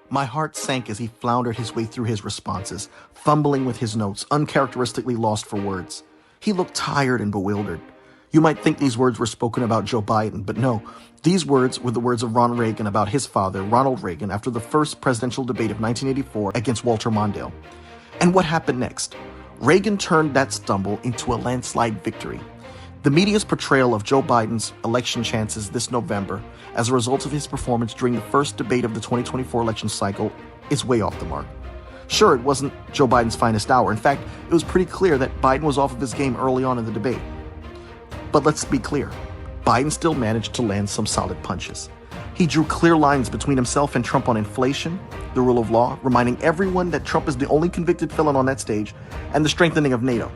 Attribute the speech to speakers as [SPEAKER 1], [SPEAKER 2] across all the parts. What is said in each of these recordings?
[SPEAKER 1] My heart sank as he floundered his way through his responses, fumbling with his notes, uncharacteristically lost for words. He looked tired and bewildered. You might think these words were spoken about Joe Biden, but no. These words were the words of Ronald Reagan about his father, Ronald Reagan, after the first presidential debate of 1984 against Walter Mondale. And what happened next? Reagan turned that stumble into a landslide victory. The media's portrayal of Joe Biden's election chances this November as a result of his performance during the first debate of the 2024 election cycle is way off the mark. Sure, it wasn't Joe Biden's finest hour. In fact, it was pretty clear that Biden was off of his game early on in the debate. But let's be clear, Biden still managed to land some solid punches. He drew clear lines between himself and Trump on inflation, the rule of law, reminding everyone that Trump is the only convicted felon on that stage, and the strengthening of NATO.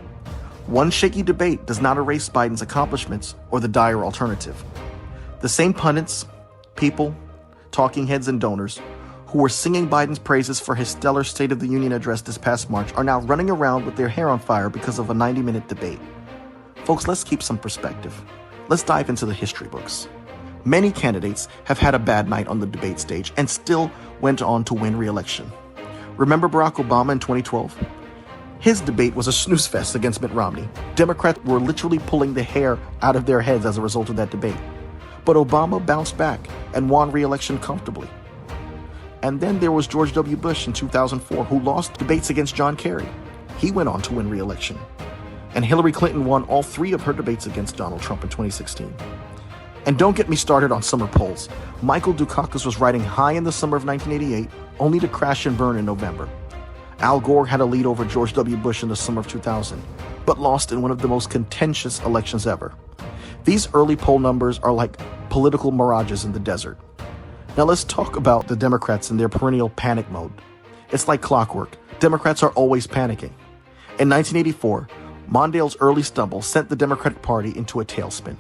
[SPEAKER 1] One shaky debate does not erase Biden's accomplishments or the dire alternative. The same pundits, people, talking heads, and donors who were singing Biden's praises for his stellar State of the Union address this past March are now running around with their hair on fire because of a 90-minute debate. Folks, let's keep some perspective. Let's dive into the history books. Many candidates have had a bad night on the debate stage and still went on to win re-election. Remember Barack Obama in 2012? His debate was a snooze fest against Mitt Romney. Democrats were literally pulling the hair out of their heads as a result of that debate. But Obama bounced back and won re-election comfortably. And then there was George W. Bush in 2004, who lost debates against John Kerry. He went on to win re-election. And Hillary Clinton won all 3 of her debates against Donald Trump in 2016. And don't get me started on summer polls. Michael Dukakis was riding high in the summer of 1988, only to crash and burn in November. Al Gore had a lead over George W. Bush in the summer of 2000, but lost in one of the most contentious elections ever. These early poll numbers are like political mirages in the desert. Now let's talk about the Democrats and their perennial panic mode. It's like clockwork. Democrats are always panicking. In 1984, Mondale's early stumble sent the Democratic Party into a tailspin.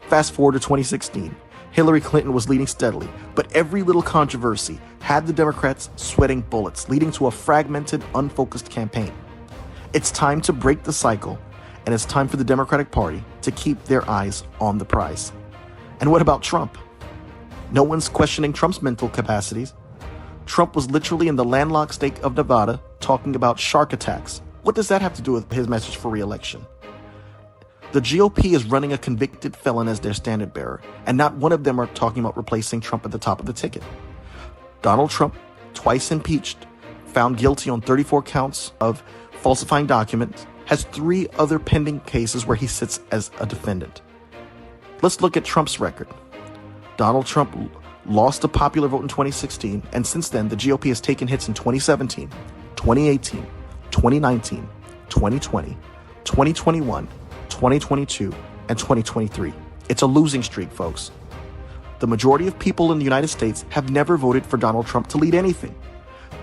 [SPEAKER 1] Fast forward to 2016, Hillary Clinton was leading steadily, but every little controversy had the Democrats sweating bullets, leading to a fragmented, unfocused campaign. It's time to break the cycle, and it's time for the Democratic Party to keep their eyes on the prize. And what about Trump? No one's questioning Trump's mental capacities. Trump was literally in the landlocked state of Nevada talking about shark attacks. What does that have to do with his message for re-election? The GOP is running a convicted felon as their standard bearer, and not one of them are talking about replacing Trump at the top of the ticket. Donald Trump, twice impeached, found guilty on 34 counts of falsifying documents, has 3 other pending cases where he sits as a defendant. Let's look at Trump's record. Donald Trump lost a popular vote in 2016, and since then, the GOP has taken hits in 2017, 2018, 2019, 2020, 2021, 2022, and 2023. It's a losing streak, folks. The majority of people in the United States have never voted for Donald Trump to lead anything.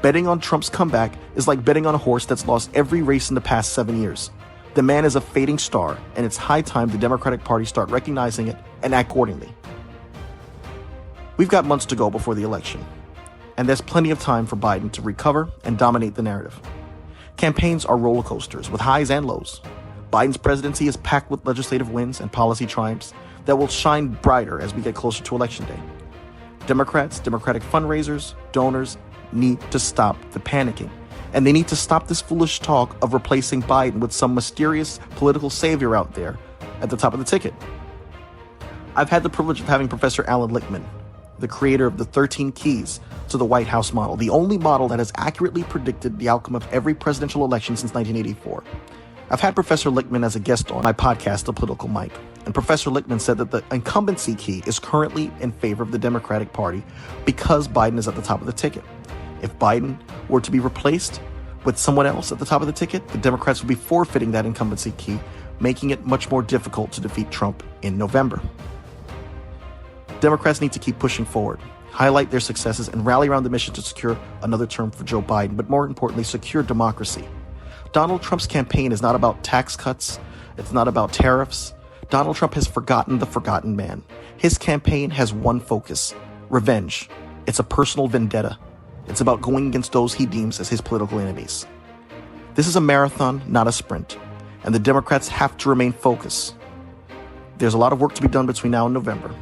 [SPEAKER 1] Betting on Trump's comeback is like betting on a horse that's lost every race in the past 7 years. The man is a fading star, and it's high time the Democratic Party start recognizing it and act accordingly. We've got months to go before the election, and there's plenty of time for Biden to recover and dominate the narrative. Campaigns are roller coasters with highs and lows. Biden's presidency is packed with legislative wins and policy triumphs that will shine brighter as we get closer to Election Day. Democrats, Democratic fundraisers, donors need to stop the panicking, and they need to stop this foolish talk of replacing Biden with some mysterious political savior out there at the top of the ticket. I've had the privilege of having Professor Alan Lichtman, the creator of the 13 Keys to the White House model, the only model that has accurately predicted the outcome of every presidential election since 1984. I've had Professor Lichtman as a guest on my podcast, The Political Mic, and Professor Lichtman said that the incumbency key is currently in favor of the Democratic Party because Biden is at the top of the ticket. If Biden were to be replaced with someone else at the top of the ticket, the Democrats would be forfeiting that incumbency key, making it much more difficult to defeat Trump in November. Democrats need to keep pushing forward, highlight their successes, and rally around the mission to secure another term for Joe Biden, but more importantly, secure democracy. Donald Trump's campaign is not about tax cuts. It's not about tariffs. Donald Trump has forgotten the forgotten man. His campaign has one focus: revenge. It's a personal vendetta. It's about going against those he deems as his political enemies. This is a marathon, not a sprint, and the Democrats have to remain focused. There's a lot of work to be done between now and November.